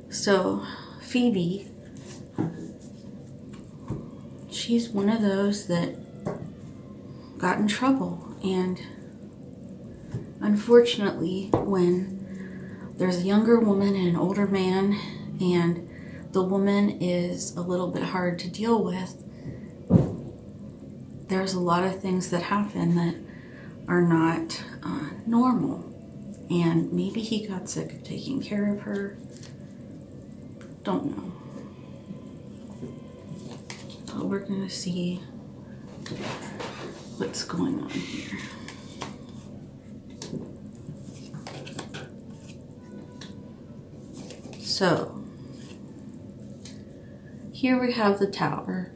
So Phoebe, she's one of those that got in trouble, and unfortunately, when there's a younger woman and an older man, and the woman is a little bit hard to deal with, there's a lot of things that happen that are not normal. And maybe he got sick of taking care of her. Don't know. But we're gonna see what's going on here. So here we have the tower,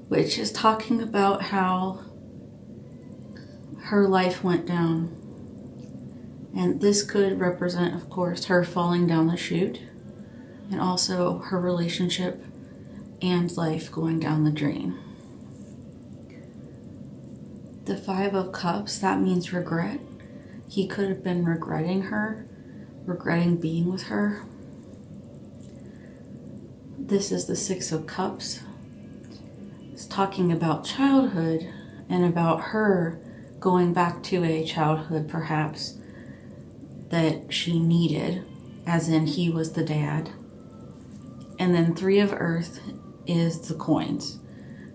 which is talking about how her life went down. And this could represent, of course, her falling down the chute, and also her relationship and life going down the drain. The Five of Cups, that means regret. He could have been regretting her, regretting being with her. This is the Six of Cups. It's talking about childhood and about her going back to a childhood, perhaps, that she needed, as in he was the dad. And then Three of Earth is the coins.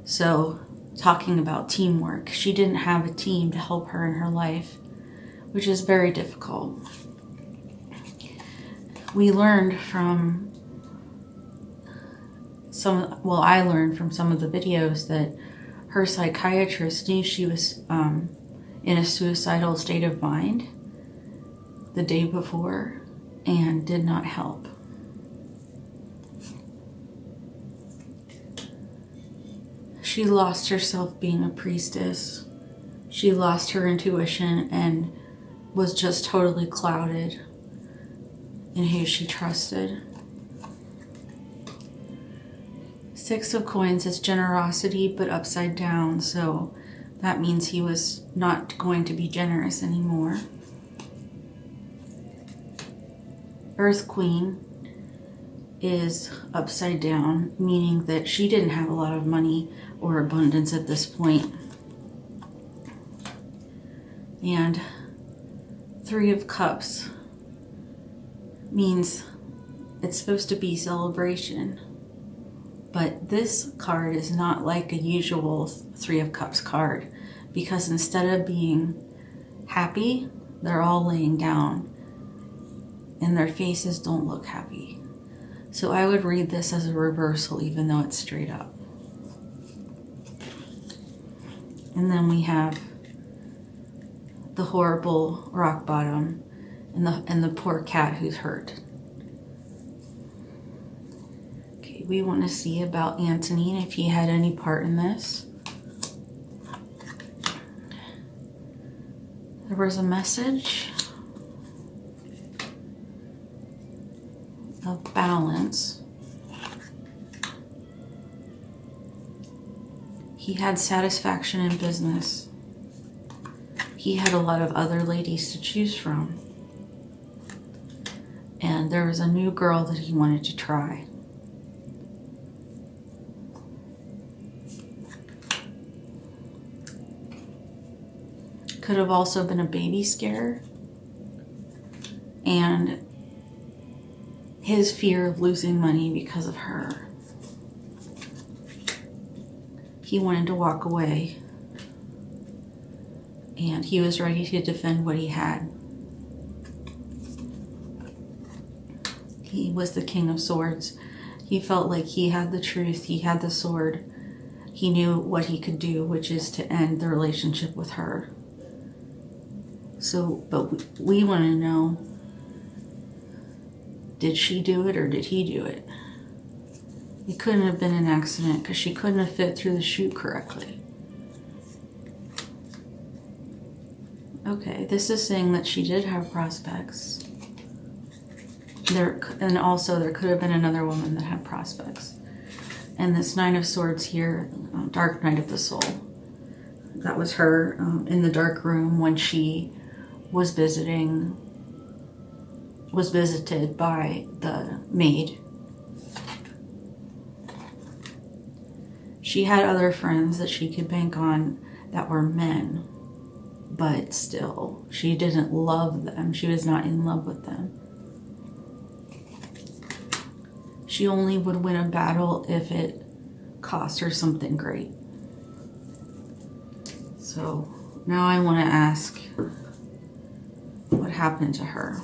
So talking about teamwork. She didn't have a team to help her in her life, which is very difficult. We learned from I learned from some of the videos that her psychiatrist knew she was in a suicidal state of mind the day before and did not help. She lost herself being a priestess. She lost her intuition and was just totally clouded in who she trusted. Six of Coins is generosity, but upside down, so that means he was not going to be generous anymore. Earth Queen is upside down, meaning that she didn't have a lot of money or abundance at this point. And Three of Cups means it's supposed to be celebration. But this card is not like a usual Three of Cups card, because instead of being happy, they're all laying down and their faces don't look happy. So I would read this as a reversal, even though it's straight up. And then we have the horrible rock bottom and the poor cat who's hurt. Okay, we want to see about Anthony and if he had any part in this. There was a message of balance. He had satisfaction in business. He had a lot of other ladies to choose from. And there was a new girl that he wanted to try. Could have also been a baby scare. And his fear of losing money because of her. He wanted to walk away. And he was ready to defend what he had. He was the King of Swords. He felt like he had the truth. He had the sword. He knew what he could do, which is to end the relationship with her. So, but we want to know, did she do it or did he do it? It couldn't have been an accident because she couldn't have fit through the chute correctly. Okay, this is saying that she did have prospects. And also there could have been another woman that had prospects. And this Nine of Swords here, Dark Night of the Soul. That was her in the dark room when she was visited by the maid She had other friends that she could bank on that were men, but still, she didn't love them. She was not in love with them. She only would win a battle if it cost her something great. So now I want to ask, what happened to her?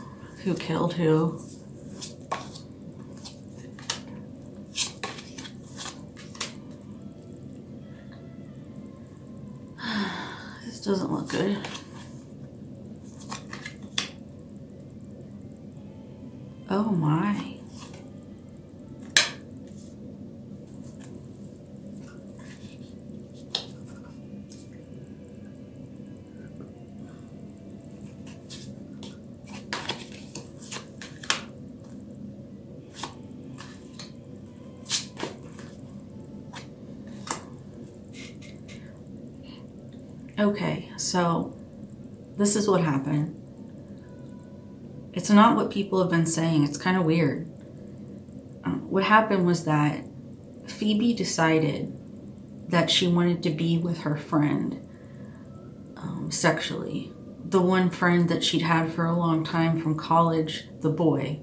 Who killed who? This doesn't look good. Oh my. Okay, so this is what happened. It's not what people have been saying. It's kind of weird. What happened was that Phoebe decided that she wanted to be with her friend sexually. The one friend that she'd had for a long time from college, the boy,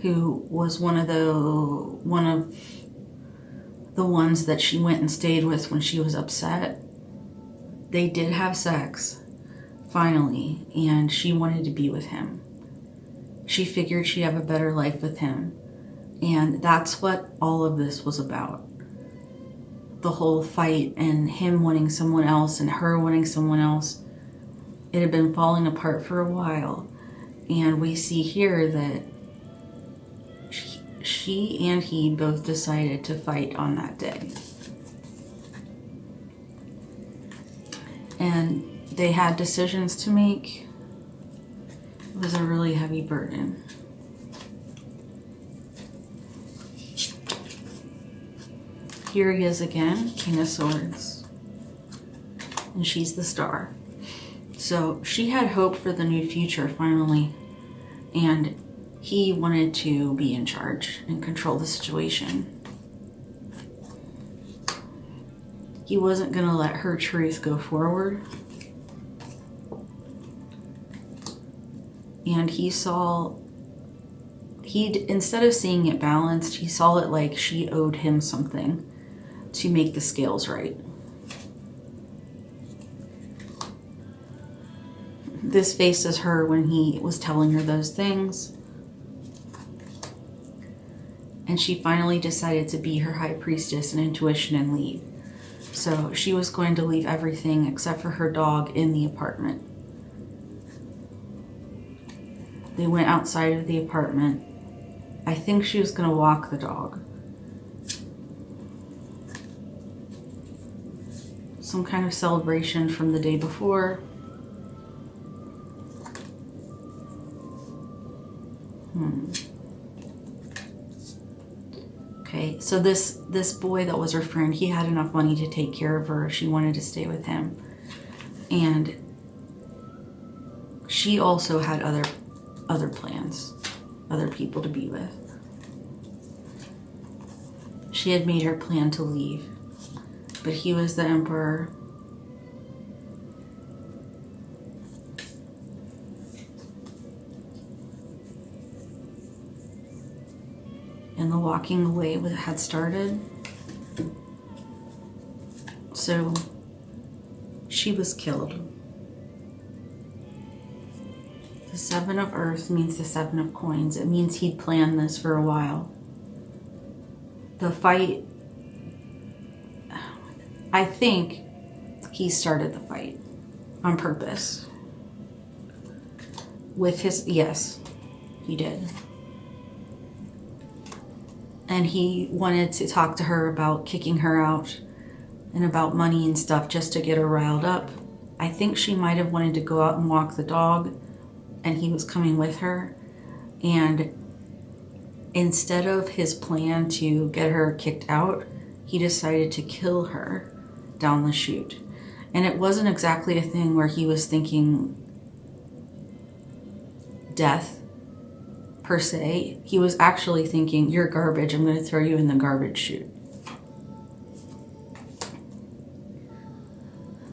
who was one of the ones that she went and stayed with when she was upset. They did have sex, finally, and she wanted to be with him. She figured she'd have a better life with him. And that's what all of this was about. The whole fight and him wanting someone else and her wanting someone else. It had been falling apart for a while. And we see here that she and he both decided to fight on that day. And they had decisions to make. It was a really heavy burden. Here he is again, King of Swords. And she's the star. So she had hope for the new future finally. And he wanted to be in charge and control the situation. He wasn't going to let her truth go forward. And instead of seeing it balanced, he saw it like she owed him something to make the scales right. This face is her when he was telling her those things. And she finally decided to be her high priestess and intuition and leave. So she was going to leave everything except for her dog in the apartment. They went outside of the apartment. I think she was going to walk the dog. Some kind of celebration from the day before. Okay, so this boy that was her friend, he had enough money to take care of her. She wanted to stay with him. And she also had other plans, other people to be with. She had made her plan to leave, but he was the emperor. And the walking away had started. So she was killed. The 7 of Earth means the 7 of Coins. It means he'd planned this for a while. The fight, I think he started the fight on purpose. Yes, he did. And he wanted to talk to her about kicking her out and about money and stuff just to get her riled up. I think she might have wanted to go out and walk the dog, and he was coming with her. And instead of his plan to get her kicked out, he decided to kill her down the chute. And it wasn't exactly a thing where he was thinking death per se. He was actually thinking, you're garbage, I'm going to throw you in the garbage chute.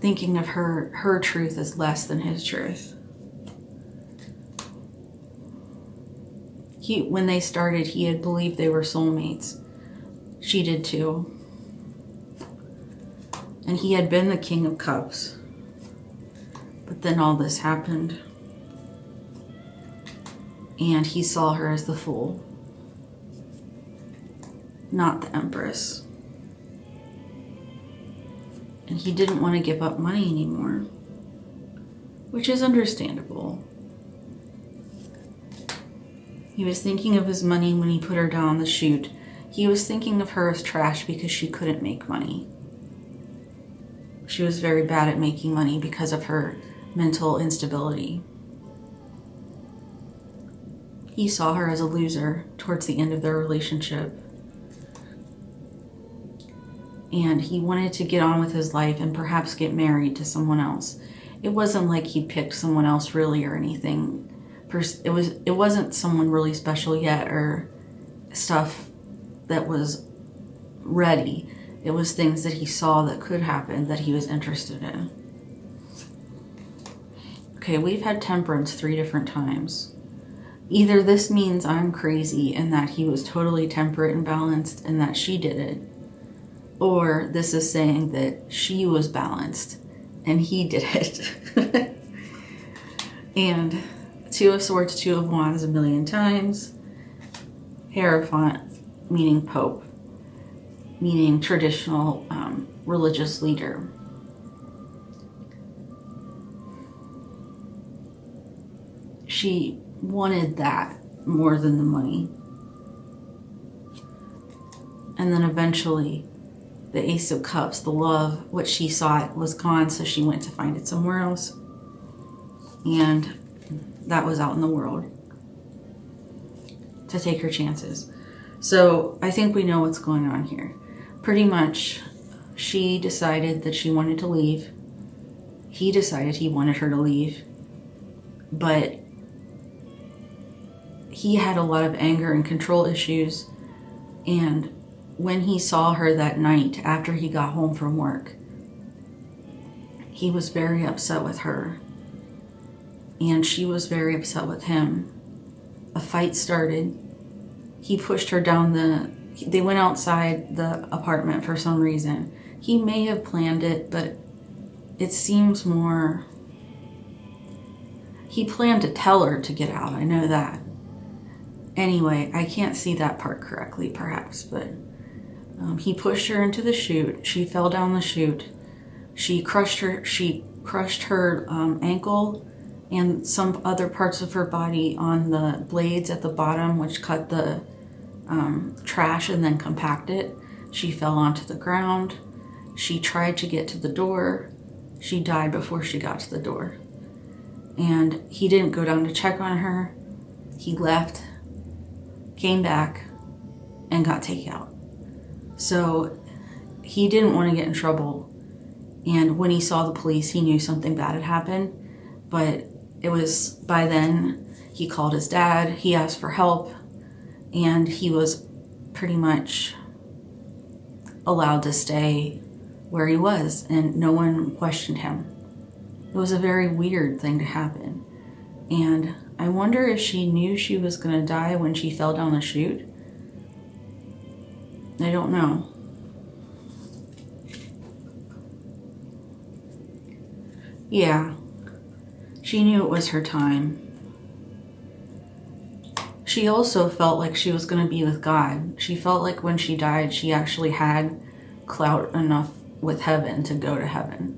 thinking of her truth as less than his truth. When they started, he had believed they were soulmates. She did too. And he had been the King of Cups. But then all this happened. And he saw her as the Fool, not the Empress. And he didn't want to give up money anymore, which is understandable. He was thinking of his money when he put her down the chute. He was thinking of her as trash because she couldn't make money. She was very bad at making money because of her mental instability. He saw her as a loser towards the end of their relationship. And he wanted to get on with his life and perhaps get married to someone else. It wasn't like he picked someone else really or anything. It wasn't someone really special yet or stuff that was ready. It was things that he saw that could happen that he was interested in. Okay, we've had temperance 3 different times. Either this means I'm crazy and that he was totally temperate and balanced and that she did it, or this is saying that she was balanced and he did it. And 2 of Swords, 2 of Wands 1,000,000 times. Hierophant, meaning Pope, meaning traditional religious leader. She wanted that more than the money. And then eventually the Ace of Cups, the love, what she sought, was gone, so she went to find it somewhere else. And that was out in the world to take her chances. So I think we know what's going on here. Pretty much, she decided that she wanted to leave. He decided he wanted her to leave. But he had a lot of anger and control issues. And when he saw her that night after he got home from work, he was very upset with her. And she was very upset with him. A fight started. He pushed her down they went outside the apartment for some reason. He may have planned it, but it seems more, he planned to tell her to get out. I know that. Anyway, I can't see that part correctly, perhaps, but he pushed her into the chute. She fell down the chute. She crushed her ankle and some other parts of her body on the blades at the bottom, which cut the trash and then compact it. She fell onto the ground. She tried to get to the door. She died before she got to the door. And he didn't go down to check on her. He left, came back, and got takeout. So he didn't want to get in trouble. And when he saw the police, he knew something bad had happened. But it was by then, he called his dad, he asked for help, and he was pretty much allowed to stay where he was, and no one questioned him. It was a very weird thing to happen. And I wonder if she knew she was going to die when she fell down the chute. I don't know. Yeah, she knew it was her time. She also felt like she was going to be with God. She felt like when she died, she actually had clout enough with heaven to go to heaven.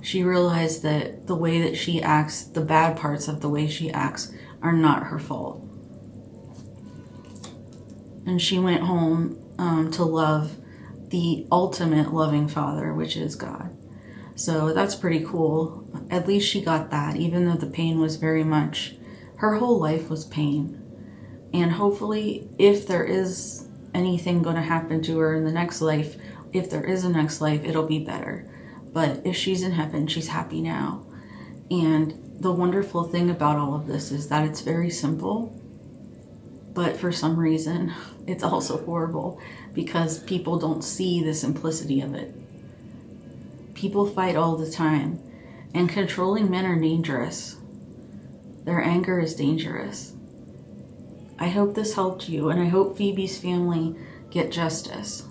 She realized that the way that she acts, the bad parts of the way she acts, are not her fault. And she went home to love the ultimate loving Father, which is God. So that's pretty cool. At least she got that, even though the pain was very much, her whole life was pain. And hopefully, if there is anything going to happen to her in the next life, if there is a next life, it'll be better. But if she's in heaven, she's happy now. And the wonderful thing about all of this is that it's very simple, but for some reason, it's also horrible because people don't see the simplicity of it. People fight all the time, and controlling men are dangerous. Their anger is dangerous. I hope this helped you, and I hope Phoebe's family get justice.